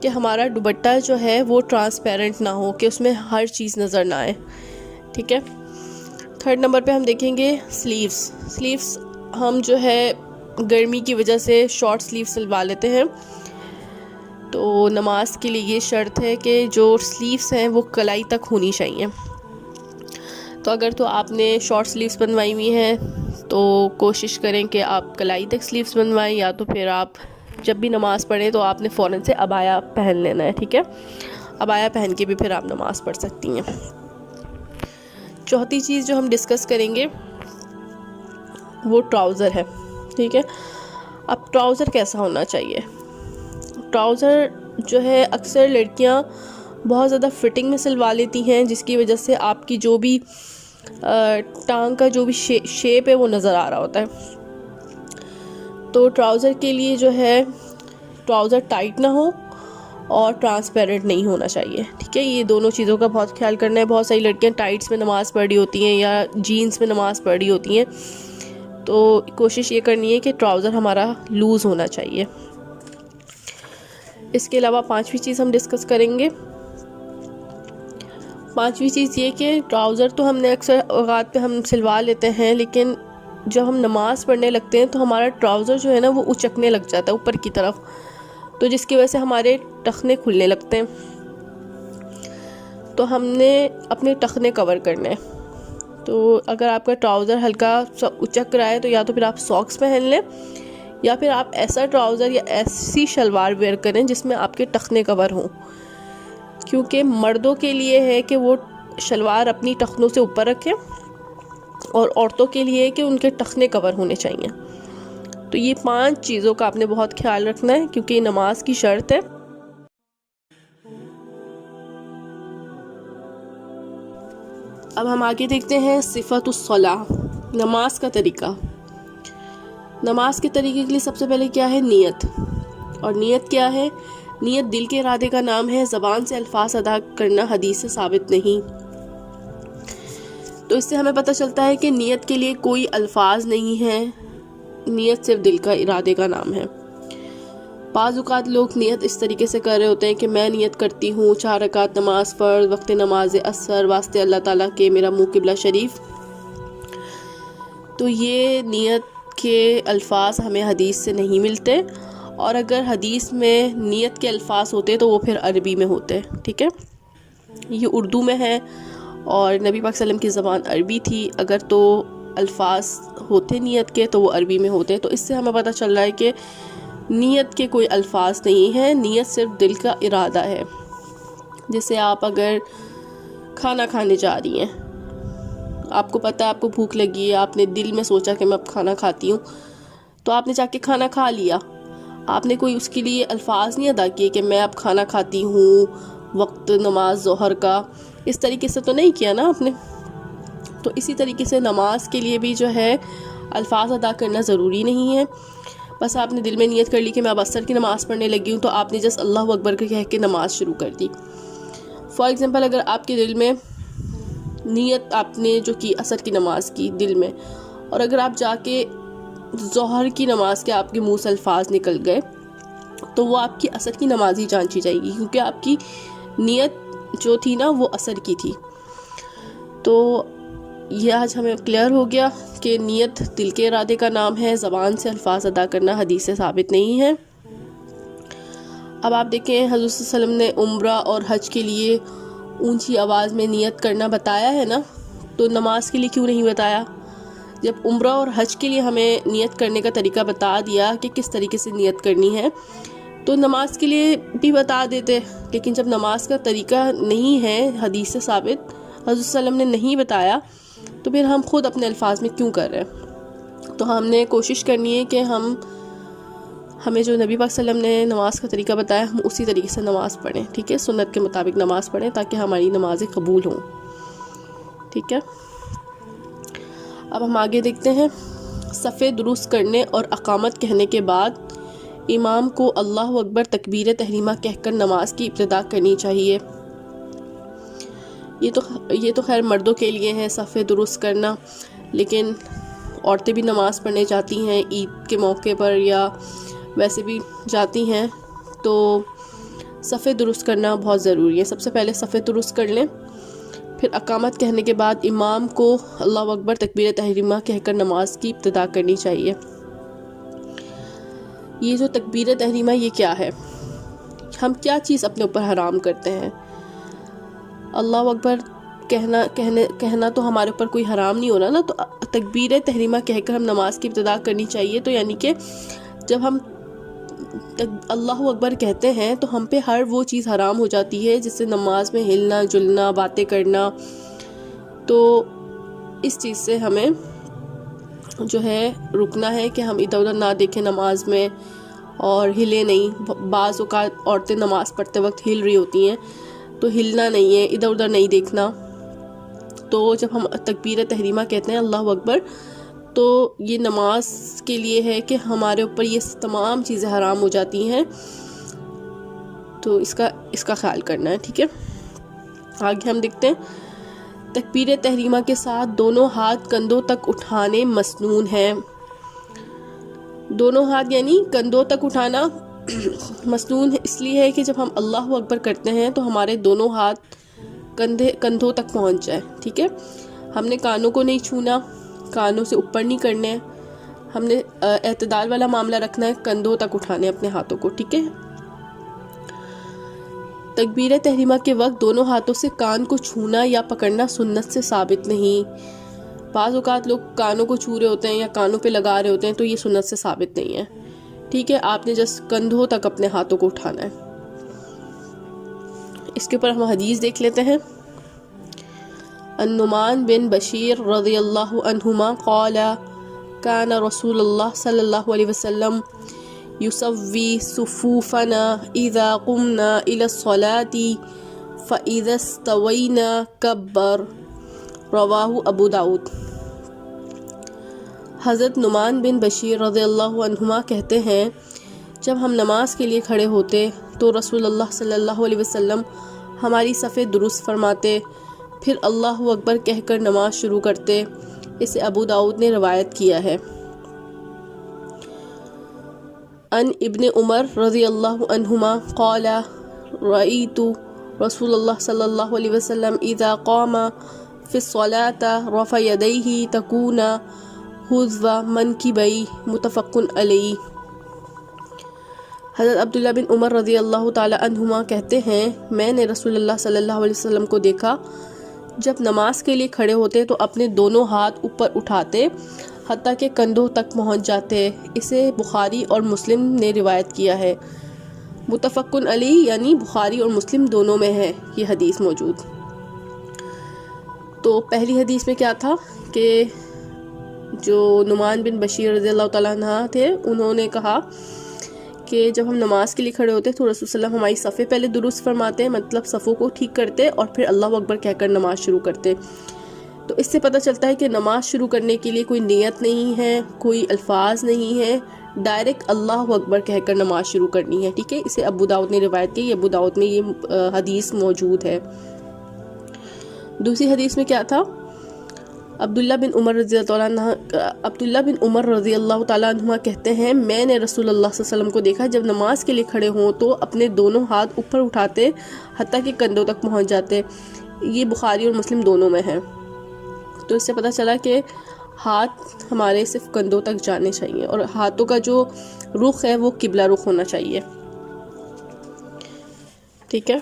کہ ہمارا دوپٹہ جو ہے وہ ٹرانسپیرنٹ نہ ہو، کہ اس میں ہر چیز نظر نہ آئے، ٹھیک ہے۔ تھرڈ نمبر پہ ہم دیکھیں گے سلیوز ہم جو ہے گرمی کی وجہ سے شارٹ سلیو سلوا لیتے ہیں، تو نماز کے لیے یہ شرط ہے کہ جو سلیوز ہیں وہ کلائی تک ہونی چاہیے۔ تو اگر تو آپ نے شارٹ سلیوز بنوائی ہوئی ہیں تو کوشش کریں کہ آپ کلائی تک سلیوز بنوائیں، یا تو پھر آپ جب بھی نماز پڑھیں تو آپ نے فوراً سے عبایا پہن لینا ہے، ٹھیک ہے۔ عبایا پہن کے بھی پھر آپ نماز پڑھ سکتی ہیں۔ چوتھی چیز جو ہم ڈسکس کریں گے وہ ٹراؤزر ہے، ٹھیک ہے۔ اب ٹراؤزر کیسا ہونا چاہیے؟ ٹراؤزر جو ہے اکثر لڑکیاں بہت زیادہ فٹنگ میں سلوا لیتی ہیں، جس کی وجہ سے آپ کی جو بھی ٹانگ کا جو بھی شیپ ہے وہ نظر آ رہا ہوتا ہے۔ تو ٹراؤزر کے لیے جو ہے ٹراؤزر ٹائٹ نہ ہو اور ٹرانسپیرنٹ نہیں ہونا چاہیے، ٹھیک ہے۔ یہ دونوں چیزوں کا بہت خیال کرنا ہے۔ بہت ساری لڑکیاں ٹائٹس میں نماز پڑھ رہی ہوتی ہیں یا جینز میں نماز پڑھ رہی ہوتی ہیں، تو کوشش یہ کرنی ہے کہ ٹراؤزر ہمارا لوز ہونا چاہیے۔ اس کے علاوہ پانچویں چیز ہم ڈسکس کریں گے۔ پانچویں چیز یہ کہ ٹراؤزر تو ہم نے اکثر اوقات پہ ہم سلوا لیتے ہیں، لیکن جب ہم نماز پڑھنے لگتے ہیں تو ہمارا ٹراؤزر جو ہے نا وہ اچکنے لگ جاتا ہے اوپر کی طرف، تو جس کی وجہ سے ہمارے ٹخنے کھلنے لگتے ہیں۔ تو ہم نے اپنے ٹخنے کور کرنے ہیں۔ تو اگر آپ کا ٹراؤزر ہلکا سا اچک رہا ہے تو یا تو پھر آپ ساکس پہن لیں، یا پھر آپ ایسا ٹراؤزر یا ایسی شلوار ویئر کریں جس میں آپ کے ٹخنے کور ہوں، کیونکہ مردوں کے لیے ہے کہ وہ شلوار اپنی ٹخنوں سے اوپر رکھیں، اور عورتوں کے لیے کہ ان کے ٹخنے کور ہونے چاہیے۔ تو یہ 5 چیزوں کا آپ نے بہت خیال رکھنا ہے، کیونکہ یہ نماز کی شرط ہے۔ اب ہم آگے دیکھتے ہیں صفت الصلاۃ، نماز کا طریقہ۔ نماز کے طریقے کے لیے سب سے پہلے کیا ہے؟ نیت۔ اور نیت کیا ہے؟ نیت دل کے ارادے کا نام ہے، زبان سے الفاظ ادا کرنا حدیث سے ثابت نہیں۔ تو اس سے ہمیں پتہ چلتا ہے کہ نیت کے لیے کوئی الفاظ نہیں ہے، نیت صرف دل کا ارادے کا نام ہے۔ بعض اوقات لوگ نیت اس طریقے سے کر رہے ہوتے ہیں کہ میں نیت کرتی ہوں 4 رکعت نماز فرض وقت نماز عصر واسطے اللہ تعالیٰ کے میرا منہ قبلہ شریف۔ تو یہ نیت کے الفاظ ہمیں حدیث سے نہیں ملتے، اور اگر حدیث میں نیت کے الفاظ ہوتے تو وہ پھر عربی میں ہوتے، ٹھیک ہے۔ یہ اردو میں ہے اور نبی پاک صلی اللہ علیہ وسلم کی زبان عربی تھی، اگر تو الفاظ ہوتے نیت کے تو وہ عربی میں ہوتے۔ تو اس سے ہمیں پتہ چل رہا ہے کہ نیت کے کوئی الفاظ نہیں ہیں، نیت صرف دل کا ارادہ ہے۔ جیسے آپ اگر کھانا کھانے جا رہی ہیں، آپ کو پتہ ہے آپ کو بھوک لگی ہے، آپ نے دل میں سوچا کہ میں اب کھانا کھاتی ہوں، تو آپ نے جا کے کھانا کھا لیا، آپ نے کوئی اس کے لیے الفاظ نہیں ادا کیے کہ میں اب کھانا کھاتی ہوں وقت نماز ظہر کا، اس طریقے سے تو نہیں کیا نا آپ نے۔ تو اسی طریقے سے نماز کے لیے بھی جو ہے الفاظ ادا کرنا ضروری نہیں ہے، بس آپ نے دل میں نیت کر لی کہ میں اب عصر کی نماز پڑھنے لگی ہوں، تو آپ نے جس اللہ اکبر کہہ کے نماز شروع کر دی۔ فار ایگزامپل اگر آپ کے دل میں نیت آپ نے جو کی عصر کی نماز کی دل میں، اور اگر آپ جا کے ظہر کی نماز کے آپ کے منہ سے الفاظ نکل گئے، تو وہ آپ کی عصر کی نماز ہی جانچی جائے گی، کیونکہ آپ کی نیت جو تھی نا وہ عصر کی تھی۔ تو یہ آج ہمیں کلیئر ہو گیا کہ نیت دل کے ارادے کا نام ہے، زبان سے الفاظ ادا کرنا حدیث سے ثابت نہیں ہے۔ اب آپ دیکھیں حضرت صلی اللہ علیہ وسلم نے عمرہ اور حج کے لیے اونچی آواز میں نیت کرنا بتایا ہے نا، تو نماز کے لیے کیوں نہیں بتایا؟ جب عمرہ اور حج کے لیے ہمیں نیت کرنے کا طریقہ بتا دیا کہ کس طریقے سے نیت کرنی ہے، تو نماز کے لیے بھی بتا دیتے۔ لیکن جب نماز کا طریقہ نہیں ہے حدیث سے ثابت، حضرت صلی اللہ علیہ وسلم نے نہیں بتایا، تو پھر ہم خود اپنے الفاظ میں کیوں کر رہے ہیں؟ تو ہم نے کوشش کرنی ہے کہ ہمیں جو نبی پاک صلی اللہ علیہ وسلم نے نماز کا طریقہ بتایا ہم اسی طریقے سے نماز پڑھیں، ٹھیک ہے، سنت کے مطابق نماز پڑھیں تاکہ ہماری نمازیں قبول ہوں، ٹھیک ہے۔ اب ہم آگے دیکھتے ہیں، صفے درست کرنے اور اقامت کہنے کے بعد امام کو اللہ اکبر تکبیر تحریمہ کہہ کر نماز کی ابتدا کرنی چاہیے۔ یہ تو خیر مردوں کے لیے ہے صفے درست کرنا، لیکن عورتیں بھی نماز پڑھنے جاتی ہیں عید کے موقع پر یا ویسے بھی جاتی ہیں، تو صفیں درست کرنا بہت ضروری ہے. سب سے پہلے صفیں درست کر لیں. پھر اقامت کہنے کے بعد امام کو اللہ اکبر تکبیر تحریمہ کہہ کر نماز کی ابتدا کرنی چاہیے. یہ جو تکبیر تحریمہ یہ کیا ہے؟ ہم کیا چیز اپنے اوپر حرام کرتے ہیں؟ اللہ اکبر کہنا تو ہمارے اوپر کوئی حرام نہیں ہو رہا نا. تو تکبیر تحریمہ کہہ کر ہم نماز کی ابتدا کرنی چاہیے. تو یعنی کہ جب ہم اللہ اکبر کہتے ہیں تو ہم پہ ہر وہ چیز حرام ہو جاتی ہے جس سے نماز میں ہلنا جلنا باتیں کرنا. تو اس چیز سے ہمیں جو ہے رکنا ہے کہ ہم ادھر ادھر نہ دیکھیں نماز میں اور ہلے نہیں. بعض اوقات عورتیں نماز پڑھتے وقت ہل رہی ہوتی ہیں تو ہلنا نہیں ہے, ادھر ادھر نہیں دیکھنا. تو جب ہم تکبیر تحریمہ کہتے ہیں اللہ اکبر تو یہ نماز کے لیے ہے کہ ہمارے اوپر یہ تمام چیزیں حرام ہو جاتی ہیں. تو اس کا خیال کرنا ہے. ٹھیک ہے, آگے ہم دیکھتے ہیں تکبیر تحریمہ کے ساتھ دونوں ہاتھ کندھوں تک اٹھانے مسنون ہیں. دونوں ہاتھ یعنی کندھوں تک اٹھانا مسنون اس لیے ہے کہ جب ہم اللہ اکبر کرتے ہیں تو ہمارے دونوں ہاتھ کندھوں تک پہنچ جائے. ٹھیک ہے, ہم نے کانوں کو نہیں چھونا, کانوں سے اوپر نہیں کرنے, ہم نے اعتدال والا معاملہ رکھنا ہے, کندھوں تک اٹھانے اپنے ہاتھوں کو. ٹھیک ہے, تکبیر تحریمہ کے وقت دونوں ہاتھوں سے کان کو چھونا یا پکڑنا سنت سے ثابت نہیں. بعض اوقات لوگ کانوں کو چھو رہے ہوتے ہیں یا کانوں پہ لگا رہے ہوتے ہیں تو یہ سنت سے ثابت نہیں ہے. ٹھیک ہے, آپ نے جس کندھوں تک اپنے ہاتھوں کو اٹھانا ہے. اس کے اوپر ہم حدیث دیکھ لیتے ہیں. النعمان بن بشیر رضی اللہ عنہما قال كان رسول اللہ صلی اللہ علیہ وسلم يسوي صفوفنا اذا قمنا الى الصلاة فاذا استوينا كبر. رواہ ابو داؤد. حضرت نعمان بن بشیر رضی اللہ عنہما کہتے ہیں جب ہم نماز کے لیے کھڑے ہوتے تو رسول اللہ صلی اللہ علیہ وسلم ہماری صفیں درست فرماتے, پھر اللہ اکبر کہہ کر نماز شروع کرتے. اسے ابو داؤد نے روایت کیا ہے. ان ابن عمر رضی اللہ عنہما قال رأیت رسول اللہ صلی اللہ علیہ وسلم اذا قام فی الصلاة رفع یدیہ تکون حذو منکبیہ. متفق علیہ. حضرت عبداللہ بن عمر رضی اللہ تعالی عنہما کہتے ہیں میں نے رسول اللہ صلی اللہ علیہ وسلم کو دیکھا جب نماز کے لیے کھڑے ہوتے تو اپنے دونوں ہاتھ اوپر اٹھاتے حتیٰ کہ کندھوں تک پہنچ جاتے. اسے بخاری اور مسلم نے روایت کیا ہے. متفق علیہ یعنی بخاری اور مسلم دونوں میں ہے یہ حدیث موجود. تو پہلی حدیث میں کیا تھا کہ جو نعمان بن بشیر رضی اللہ تعالیٰ عنہ تھے انہوں نے کہا کہ جب ہم نماز کے لیے کھڑے ہوتے تو رسول صلی اللہ علیہ وسلم ہماری صفیں پہلے درست فرماتے ہیں, مطلب صفوں کو ٹھیک کرتے اور پھر اللہ اکبر کہہ کر نماز شروع کرتے. تو اس سے پتہ چلتا ہے کہ نماز شروع کرنے کے لیے کوئی نیت نہیں ہے, کوئی الفاظ نہیں ہے, ڈائریکٹ اللہ اکبر کہہ کر نماز شروع کرنی ہے. ٹھیک ہے, اسے ابو داؤد نے روایت کی, ابو داؤد میں یہ حدیث موجود ہے. دوسری حدیث میں کیا تھا؟ عبداللہ بن عمر رضی اللہ تعالیٰ عنہ کہتے ہیں میں نے رسول اللہ صلی اللہ علیہ وسلم کو دیکھا جب نماز کے لیے کھڑے ہوں تو اپنے دونوں ہاتھ اوپر اٹھاتے حتیٰ کہ کندھوں تک پہنچ جاتے. یہ بخاری اور مسلم دونوں میں ہے. تو اس سے پتہ چلا کہ ہاتھ ہمارے صرف کندھوں تک جانے چاہیے اور ہاتھوں کا جو رخ ہے وہ قبلہ رخ ہونا چاہیے. ٹھیک ہے,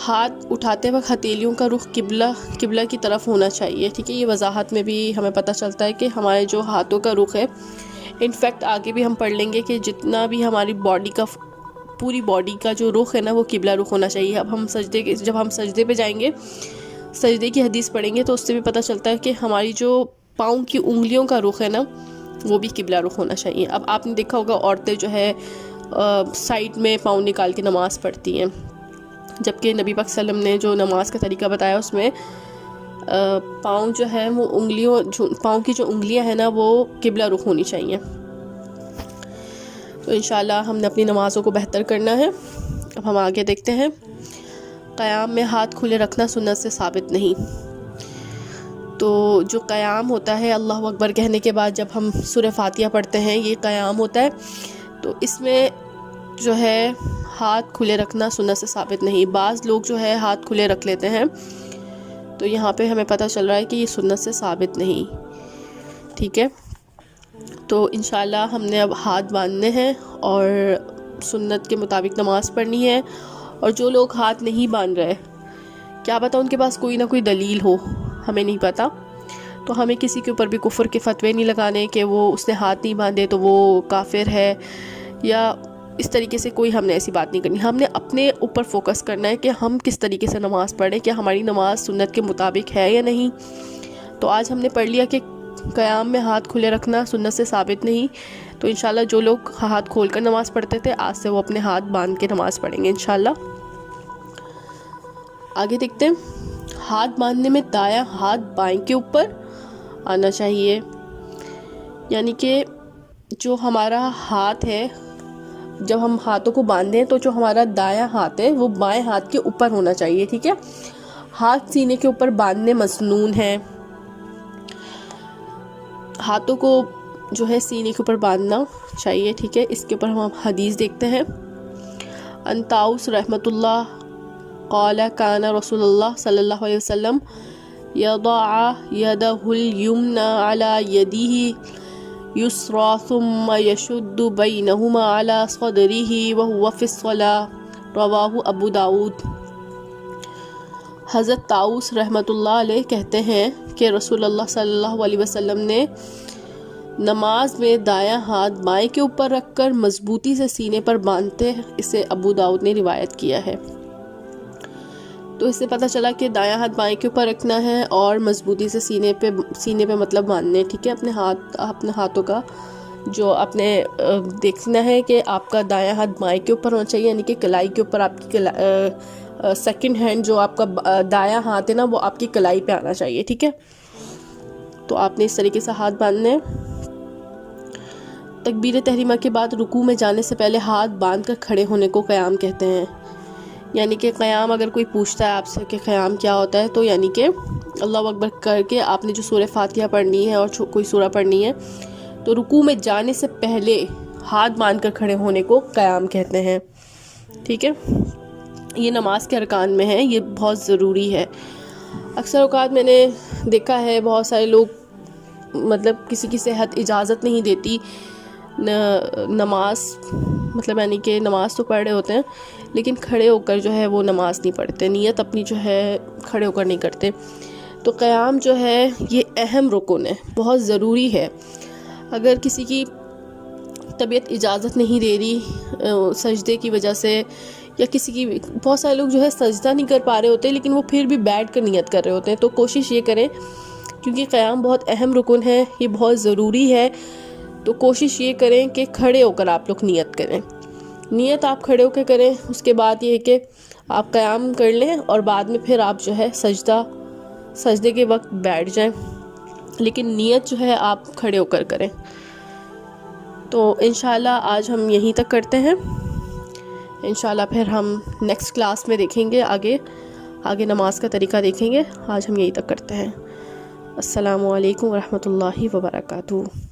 ہاتھ اٹھاتے وقت ہتھیلیوں کا رخ قبلہ کی طرف ہونا چاہیے. ٹھیک ہے, یہ وضاحت میں بھی ہمیں پتہ چلتا ہے کہ ہمارے جو ہاتھوں کا رخ ہے, انفیکٹ آگے بھی ہم پڑھ لیں گے کہ جتنا بھی ہماری پوری باڈی کا جو رخ ہے نا وہ قبلہ رخ ہونا چاہیے. اب ہم جب ہم سجدے پہ جائیں گے, سجدے کی حدیث پڑھیں گے تو اس سے بھی پتہ چلتا ہے کہ ہماری جو پاؤں کی انگلیوں کا رخ ہے نا وہ بھی قبلہ رخ ہونا چاہیے. اب آپ نے دیکھا ہوگا عورتیں جو ہے سائڈ میں پاؤں نکال کے نماز پڑھتی ہیں, جبکہ نبی پاک صلی اللہ علیہ وسلم نے جو نماز کا طریقہ بتایا اس میں پاؤں جو ہے وہ پاؤں کی جو انگلیاں ہیں نا وہ قبلہ رخ ہونی چاہیے. تو انشاءاللہ ہم نے اپنی نمازوں کو بہتر کرنا ہے. اب ہم آگے دیکھتے ہیں. قیام میں ہاتھ کھلے رکھنا سنت سے ثابت نہیں. تو جو قیام ہوتا ہے اللہ اکبر کہنے کے بعد جب ہم سورہ فاتحہ پڑھتے ہیں یہ قیام ہوتا ہے. تو اس میں جو ہے ہاتھ کھلے رکھنا سنت سے ثابت نہیں. بعض لوگ جو ہے ہاتھ کھلے رکھ لیتے ہیں، تو یہاں پہ ہمیں پتہ چل رہا ہے کہ یہ سنت سے ثابت نہیں. ٹھیک ہے، تو انشاءاللہ ہم نے اب ہاتھ باندھنے ہیں اور سنت کے مطابق نماز پڑھنی ہے. اور جو لوگ ہاتھ نہیں باندھ رہے، کیا پتہ ان کے پاس کوئی نہ کوئی دلیل ہو، ہمیں نہیں پتہ، تو ہمیں کسی کے اوپر بھی کفر کے فتوے نہیں لگانے کہ اس نے ہاتھ نہیں باندھے تو وہ کافر ہے، یا اس طریقے سے کوئی ہم نے ایسی بات نہیں کرنی. ہم نے اپنے اوپر فوکس کرنا ہے کہ ہم کس طریقے سے نماز پڑھیں، کہ ہماری نماز سنت کے مطابق ہے یا نہیں. تو آج ہم نے پڑھ لیا کہ قیام میں ہاتھ کھلے رکھنا سنت سے ثابت نہیں. تو انشاءاللہ جو لوگ ہاتھ کھول کر نماز پڑھتے تھے، آج سے وہ اپنے ہاتھ باندھ کے نماز پڑھیں گے انشاءاللہ. آگے دیکھتے ہیں. ہاتھ باندھنے میں دایاں ہاتھ بائیں کے اوپر آنا چاہیے، یعنی کہ جو ہمارا ہاتھ ہے، جب ہم ہاتھوں کو باندھیں تو جو ہمارا دایاں ہاتھ ہے وہ بائیں ہاتھ کے اوپر ہونا چاہیے. ٹھیک ہے، ہاتھ سینے کے اوپر باندھنے مسنون ہے. ہاتھوں کو جو ہے سینے کے اوپر باندھنا چاہیے. ٹھیک ہے، اس کے اوپر ہم حدیث دیکھتے ہیں. ان طاؤس رحمۃ اللہ قال کان رسول اللہ صلی اللہ علیہ وسلم یضع یدہ الیمنی علی یدہ یسریٰ ثم یشد بینہما علی صدرہ وہو فی الصلاۃ، رواہ ابو داؤد. حضرت طاؤس رحمۃ اللہ علیہ کہتے ہیں کہ رسول اللہ صلی اللہ علیہ وسلم نے نماز میں دایاں ہاتھ بائیں کے اوپر رکھ کر مضبوطی سے سینے پر باندھتے، اسے ابو داؤد نے روایت کیا ہے. تو اس سے پتہ چلا کہ دایاں ہاتھ بائیں کے اوپر رکھنا ہے اور مضبوطی سے سینے پہ مطلب باندھنے. ٹھیک ہے، اپنے ہاتھوں کا جو اپنے دیکھنا ہے کہ آپ کا دایاں ہاتھ بائیں کے اوپر ہونا چاہیے، یعنی کہ کلائی کے اوپر آپ کی سیکنڈ ہینڈ جو آپ کا دایاں ہاتھ ہے نا وہ آپ کی کلائی پہ آنا چاہیے. ٹھیک ہے، تو آپ نے اس طریقے سے ہاتھ باندھنے. تکبیر تحریمہ کے بعد رکوع میں جانے سے پہلے ہاتھ باندھ کر کھڑے ہونے کو قیام کہتے ہیں. یعنی کہ قیام، اگر کوئی پوچھتا ہے آپ سے کہ قیام کیا ہوتا ہے، تو یعنی کہ اللہ اکبر کر کے آپ نے جو سورہ فاتحہ پڑھنی ہے اور کوئی سورہ پڑھنی ہے، تو رکوع میں جانے سے پہلے ہاتھ باندھ کر کھڑے ہونے کو قیام کہتے ہیں. ٹھیک ہے، یہ نماز کے ارکان میں ہے، یہ بہت ضروری ہے. اکثر اوقات میں نے دیکھا ہے بہت سارے لوگ مطلب کسی کی صحت اجازت نہیں دیتی نماز، مطلب یعنی کہ نماز تو پڑھ رہے ہوتے ہیں لیکن کھڑے ہو کر جو ہے وہ نماز نہیں پڑھتے، نیت اپنی جو ہے کھڑے ہو کر نہیں کرتے. تو قیام جو ہے یہ اہم رکن ہے، بہت ضروری ہے. اگر کسی کی طبیعت اجازت نہیں دے رہی سجدے کی وجہ سے، یا کسی کی، بہت سارے لوگ جو ہے سجدہ نہیں کر پا رہے ہوتے لیکن وہ پھر بھی بیٹھ کر نیت کر رہے ہوتے ہیں، تو کوشش یہ کریں، کیونکہ قیام بہت اہم رکن ہے، یہ بہت ضروری ہے. تو کوشش یہ کریں کہ کھڑے ہو کر آپ لوگ نیت کریں. نیت آپ کھڑے ہو کے کریں، اس کے بعد یہ ہے کہ آپ قیام کر لیں اور بعد میں پھر آپ جو ہے سجدے کے وقت بیٹھ جائیں، لیکن نیت جو ہے آپ کھڑے ہو کر کریں. تو انشاءاللہ آج ہم یہیں تک کرتے ہیں. انشاءاللہ پھر ہم نیکسٹ کلاس میں دیکھیں گے، آگے نماز کا طریقہ دیکھیں گے. آج ہم یہیں تک کرتے ہیں. السلام علیکم ورحمۃ اللہ وبرکاتہ.